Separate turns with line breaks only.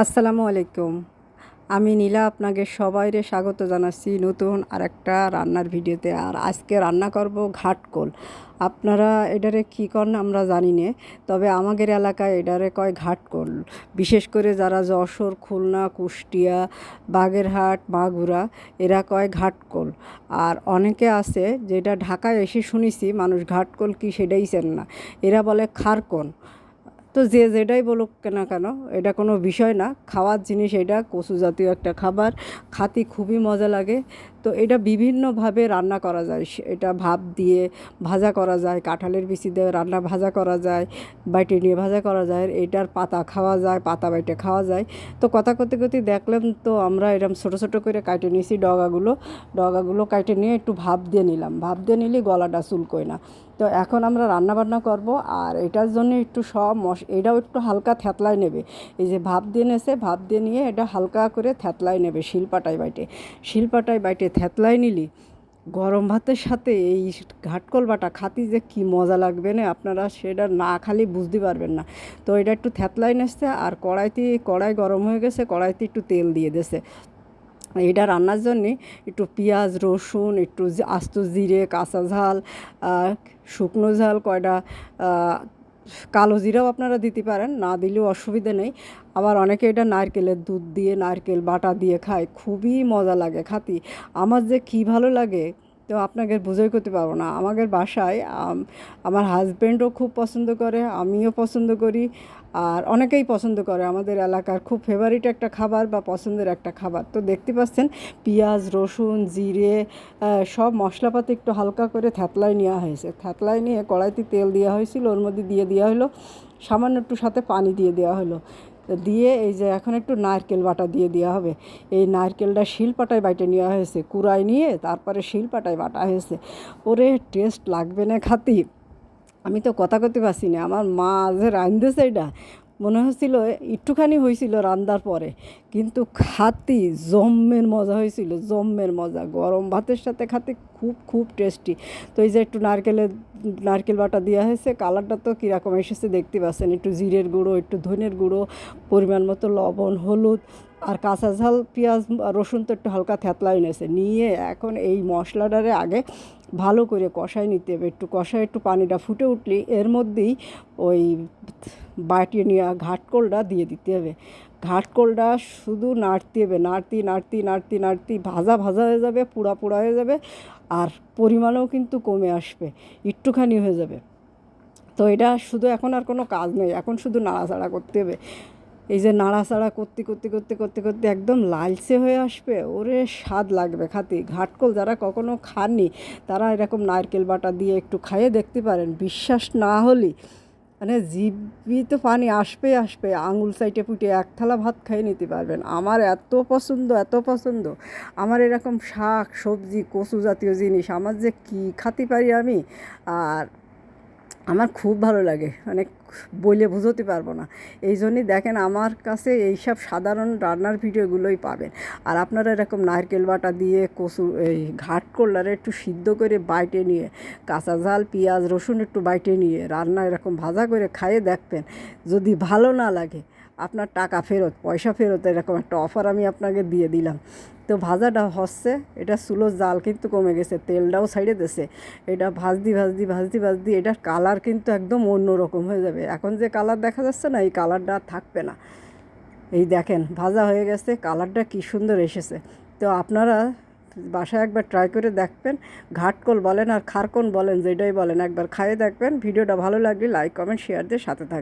আসসালামু আলাইকুম। আমি নীলা আপনাকে সবাইরে স্বাগত জানাচ্ছি নতুন আরেকটা রান্নার ভিডিওতে। আর আজকে রান্না করব ঘাটকোল। আপনারা এটারে কী কন আমরা জানি না, তবে আমাদের এলাকায় এটারে কয় ঘাটকোল। বিশেষ করে যারা যশোর, খুলনা, কুষ্টিয়া, বাগেরহাট, মাগুরা এরা কয় ঘাটকোল। আর অনেকে আছে যেটা ঢাকায় এসে শুনেছি মানুষ ঘাটকোল কি সেটাই চেনে না, এরা বলে খারকোন। তো যে যেটাই বলুক না কেন, এটা কোনো বিষয় না, খাওয়ার জিনিস। এটা কচু জাতীয় একটা খাবার, খাতে খুবই মজা লাগে। তো এটা বিভিন্নভাবে রান্না করা যায়। এটা ভাপ দিয়ে ভাজা করা যায়, কাঁঠালের বিচি দিয়ে রান্না ভাজা করা যায়, বাইটে নিয়ে ভাজা করা যায়, এটার পাতা খাওয়া যায়, পাতা বাইটে খাওয়া যায়। তো কথা করতে করতে দেখলাম, তো আমরা এরকম ছোটো ছোটো করে কাটে নিয়েছি ডগাগুলো কাটে নিয়ে একটু ভাপ দিয়ে নিলাম। ভাপ দিয়ে নিলে গলাটা চুলকোয় না। তো এখন আমরা রান্না করব। আর এটার জন্য একটু এটাও একটু হালকা থ্যাতলায় নেবে। এই যে ভাপ দিয়ে নেছে, ভাপ দিয়ে নিয়ে এটা হালকা করে থ্যাতলায় নেবে শিলপাটায় বাইটে থ্যাতলায় নিলি গরম ভাতের সাথে এই ঘাটকল বাটা খাতি যে কী মজা লাগবে না, আপনারা সেটা না খালি বুঝতে পারবেন না। তো এটা একটু থ্যাতলাই নেছে। আর কড়াই গরম হয়ে গেছে, কড়াইতে একটু তেল দিয়ে দিয়েছে। এটা রান্নার জন্যে একটু পেঁয়াজ, রসুন, একটু আস্ত জিরে, কাঁচা ঝাল, শুকনো ঝাল কয়টা, কালো জিরাও আপনারা দিতে পারেন, না দিলেও অসুবিধা নেই। আবার অনেকে এটা নারকেলের দুধ দিয়ে, নারকেল বাটা দিয়ে খায়, খুবই মজা লাগে খাতি। আমার যে কী ভালো লাগে, তো আপনাকে বুঝাই করতে পারবো না। আমাদের বাসায় আমার হাজব্যান্ডও খুব পছন্দ করে, আমিও পছন্দ করি, আর অনেকেই পছন্দ করে। আমাদের এলাকার খুব ফেভারিট একটা খাবার বা পছন্দের একটা খাবার। তো দেখতে পাচ্ছেন পেঁয়াজ, রসুন, জিরে, সব মশলাপাতি একটু হালকা করে থ্যাতলায় নেওয়া হয়েছে। থ্যাতলায় নিয়ে কড়াইতে তেল দেওয়া হয়েছিল, ওর মধ্যে দিয়ে দেওয়া হলো সামান্য একটু, সাথে পানি দিয়ে দেওয়া হলো। দিয়ে এই যে এখন একটু নারকেল বাটা দিয়ে দেওয়া হবে। এই নারকেলটা শিলপাটায় বাইটে নেওয়া হয়েছে, কুড়াই নিয়ে তারপরে শিলপাটায় বাটা হয়েছে। ওরে টেস্ট লাগবে না খাতি, আমি তো কথা করতে পারছি না। আমার মা যে রাঁধতেছে এটা মনে হচ্ছিল একটুখানি হয়েছিল রান্নার পরে, কিন্তু খাতি জম্মের মজা হয়েছিল, জম্মের মজা। গরম ভাতের সাথে খাতে খুব খুব টেস্টি। তো এই যে একটু নারকেল বাটা দেওয়া হয়েছে, কালারটা তো কীরকম এসেছে দেখতে পাচ্ছেন। একটু জিরের গুঁড়ো, একটু ধনের গুঁড়ো, পরিমাণ মতো লবণ, হলুদ, আর কাঁচা ঝাল, পেঁয়াজ, রসুন তো একটু হালকা থ্যাতলাই নিয়েছে। নিয়ে এখন এই মশলাটারে আগে ভালো করে কষাই নিতে হবে। একটু কষায় একটু পানিটা ফুটে উঠলে এর মধ্যেই ওই বাটিয়ে নেওয়া ঘাটকোলটা দিয়ে দিতে হবে। ঘাটকোলটা শুধু নাড়তে হবে, নাড়তি ভাজা ভাজা হয়ে যাবে, পোড়া পোড়া হয়ে যাবে, আর পরিমাণও কিন্তু কমে আসবে, একটুখানি হয়ে যাবে। তো এটা শুধু এখন আর কোনো কাজ নেই, এখন শুধু নাড়াচাড়া করতে হবে। এই যে নাড়াচাড়া করতে একদম লালচে হয়ে আসবে, ওরে স্বাদ লাগবে খাতে। ঘাটকোল যারা কখনো খাননি তারা এরকম নারকেল বাটা দিয়ে একটু খাইয়ে দেখতে পারেন। বিশ্বাস না হলে মানে জিভে পানি আসবে, আঙুল সাইটে পুটে এক থালা ভাত খাইয়ে নিতে পারবেন। আমার এত পছন্দ আমার এরকম শাক সবজি কচু জাতীয় জিনিস, আমার যে কী খাতে পারি আমি। আর আমার খুব ভালো লাগে, মানে বলে বোঝাতে পারবো না। এই জন্যই দেখেন আমার কাছে এইসব সাধারণ রান্নার ভিডিওগুলোই পাবেন। আর আপনারা এরকম নারকেল বাটা দিয়ে এই ঘাটকোলারে একটু সিদ্ধ করে বাইটে নিয়ে, কাঁচা ঝাল, পেঁয়াজ, রসুন একটু বাইটে নিয়ে রান্না এরকম ভাজা করে খাইয়ে দেখবেন। যদি ভালো না লাগে আপনার টাকা ফেরত, পয়সা ফেরত, এরকম একটা অফার আমি আপনাকে দিয়ে দিলাম। তো ভাজাটা হচ্ছে, এটা চুলোর জাল কিন্তু কমে গেছে, তেলটাও ছাইড়ে দিয়েছে। এটা ভাজদি এটার কালার কিন্তু একদম অন্য রকম হয়ে যাবে। এখন যে কালার দেখা যাচ্ছে না, এই কালারটা আর থাকবে না। এই দেখেন ভাজা হয়ে গেছে, কালারটা কী সুন্দর এসেছে। তো আপনারা বাসায় একবার ট্রাই করে দেখবেন। ঘাটকোল বলেন আর খারকোন বলেন, যেটাই বলেন, একবার খাইয়ে দেখবেন। ভিডিওটা ভালো লাগলে লাইক, কমেন্ট, শেয়ার দিয়ে সাথে থাকবেন।